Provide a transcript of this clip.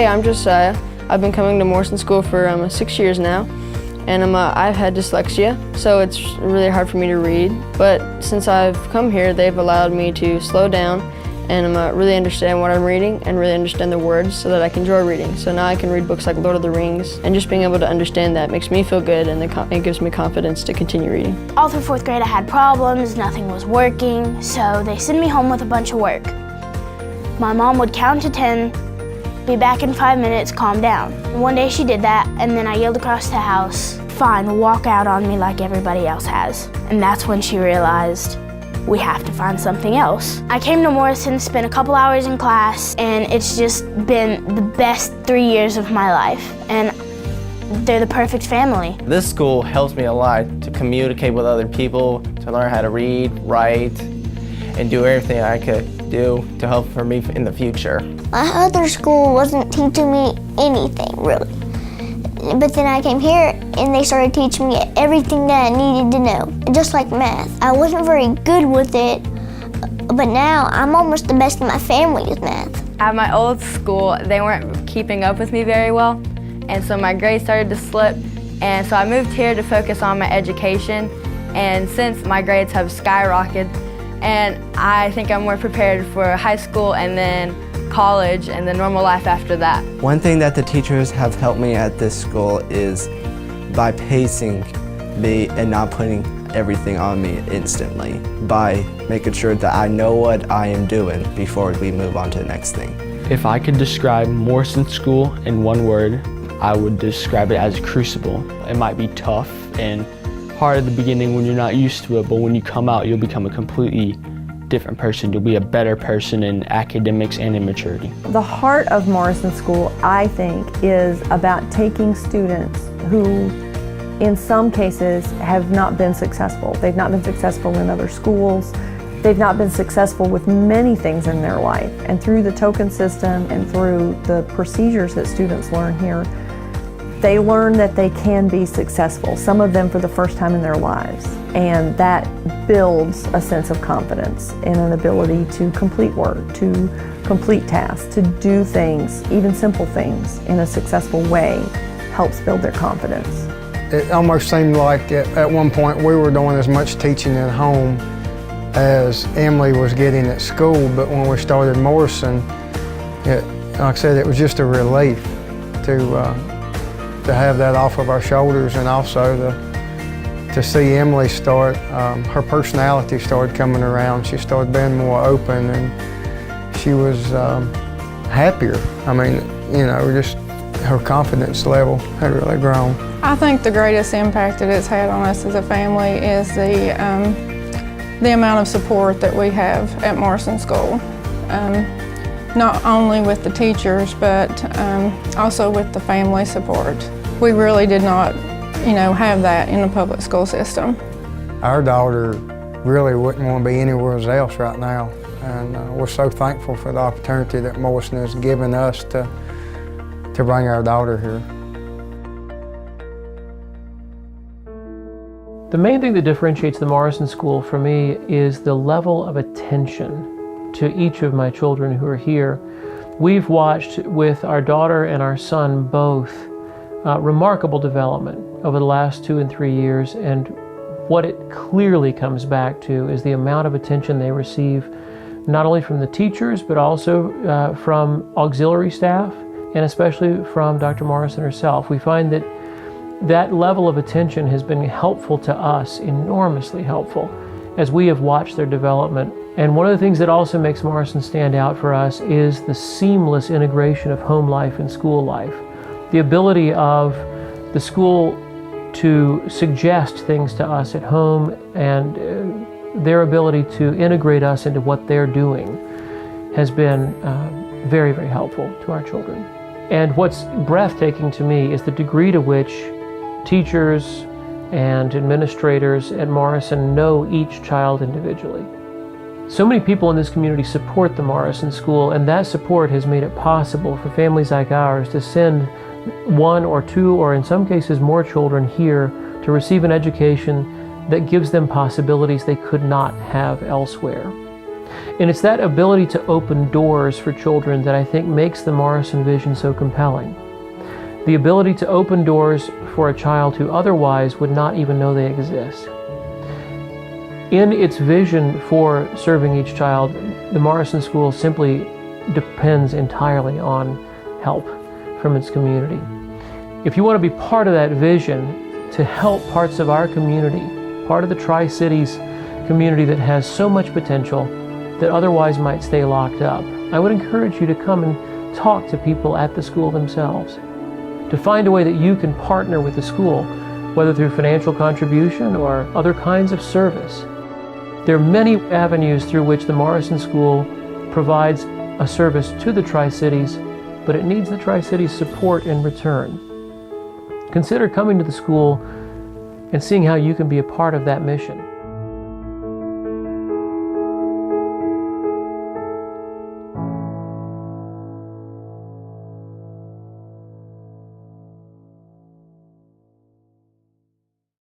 Hey, I'm Josiah. I've been coming to Morrison School for 6 years now, and I've had dyslexia, so it's really hard for me to read. But since I've come here, they've allowed me to slow down and really understand what I'm reading and really understand the words so that I can enjoy reading. So now I can read books like Lord of the Rings, and just being able to understand that makes me feel good, and it gives me confidence to continue reading. All through 4th grade I had problems, nothing was working, so they sent me home with a bunch of work. My mom would count to 10, be back in 5 minutes, calm down. One day she did that, and then I yelled across the house, "Fine, walk out on me like everybody else has." And that's when she realized we have to find something else. I came to Morrison, spent a couple hours in class, and it's just been the best 3 years of my life. And they're the perfect family. This school helps me a lot to communicate with other people, to learn how to read, write, and do everything I could do to help for me in the future. My other school wasn't teaching me anything, really. But then I came here and they started teaching me everything that I needed to know, just like math. I wasn't very good with it, but now I'm almost the best in my family with math. At my old school, they weren't keeping up with me very well, and so my grades started to slip, and so I moved here to focus on my education, and since my grades have skyrocketed, and I think I'm more prepared for high school and then college and the normal life after that. One thing that the teachers have helped me at this school is by pacing me and not putting everything on me instantly, by making sure that I know what I am doing before we move on to the next thing. If I could describe Morrison School in one word, I would describe it as crucible. It might be tough and hard at the beginning when you're not used to it, but when you come out, you'll become a completely different person. You'll be a better person in academics and in maturity. The heart of Morrison School, I think, is about taking students who, in some cases, have not been successful. They've not been successful in other schools. They've not been successful with many things in their life. And through the token system and through the procedures that students learn here, they learn that they can be successful, some of them for the first time in their lives. And that builds a sense of confidence and an ability to complete work, to complete tasks, to do things, even simple things, in a successful way, helps build their confidence. It almost seemed like at one point we were doing as much teaching at home as Emily was getting at school, but when we started Morrison, like I said, it was just a relief to have that off of our shoulders, and also to see Emily start, her personality started coming around. She started being more open, and she was happier. I mean, you know, just her confidence level had really grown. I think the greatest impact that it's had on us as a family is the amount of support that we have at Morrison School. Not only with the teachers, but also with the family support. We really did not, have that in the public school system. Our daughter really wouldn't want to be anywhere else right now, and we're so thankful for the opportunity that Morrison has given us to bring our daughter here. The main thing that differentiates the Morrison School for me is the level of attention to each of my children who are here. We've watched with our daughter and our son both remarkable development over the last 2 and 3 years, and what it clearly comes back to is the amount of attention they receive, not only from the teachers, but also from auxiliary staff, and especially from Dr. Morrison herself. We find that that level of attention has been helpful to us, enormously helpful, as we have watched their development. And one of the things that also makes Morrison stand out for us is the seamless integration of home life and school life. The ability of the school to suggest things to us at home, and their ability to integrate us into what they're doing has been very, very helpful to our children. And what's breathtaking to me is the degree to which teachers and administrators at Morrison know each child individually. So many people in this community support the Morrison School, and that support has made it possible for families like ours to send 1 or 2, or in some cases more children here to receive an education that gives them possibilities they could not have elsewhere. And it's that ability to open doors for children that I think makes the Morrison vision so compelling. The ability to open doors for a child who otherwise would not even know they exist. In its vision for serving each child, the Morrison School simply depends entirely on help from its community. If you want to be part of that vision to help parts of our community, part of the Tri-Cities community that has so much potential that otherwise might stay locked up, I would encourage you to come and talk to people at the school themselves, to find a way that you can partner with the school, whether through financial contribution or other kinds of service. There are many avenues through which the Morrison School provides a service to the Tri-Cities, but it needs the Tri-Cities' support in return. Consider coming to the school and seeing how you can be a part of that mission.